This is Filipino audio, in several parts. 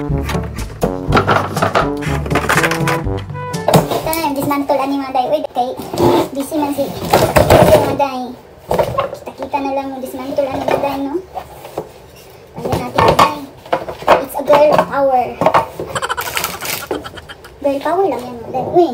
Ito na yung dismantle ani mga day. Uy, kay busy man si mga day. Kita-kita na lang yung dismantle ani mga day, no? Pagyan natin mga day. It's a girl power. Girl power lang yan mga day. Uy.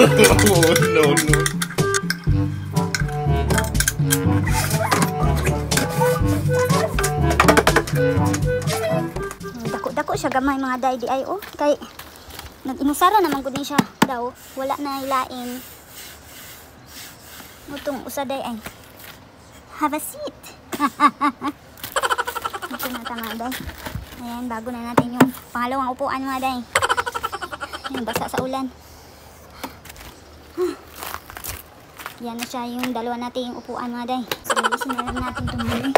Oh, no, no. Dako-dako siya gamay mga day di ay oh. Kay nag-inusara naman gud ni siya daw. Wala na ilain. Mutong usaday ay. Have a seat. Ito na tama day. Ayan, bago na natin yung pangalawang upuan mga day. Ayan, basa sa ulan. Yan na siya yung dalawa natin yung upuan mga day. So, bilisin na lang natin tumuli.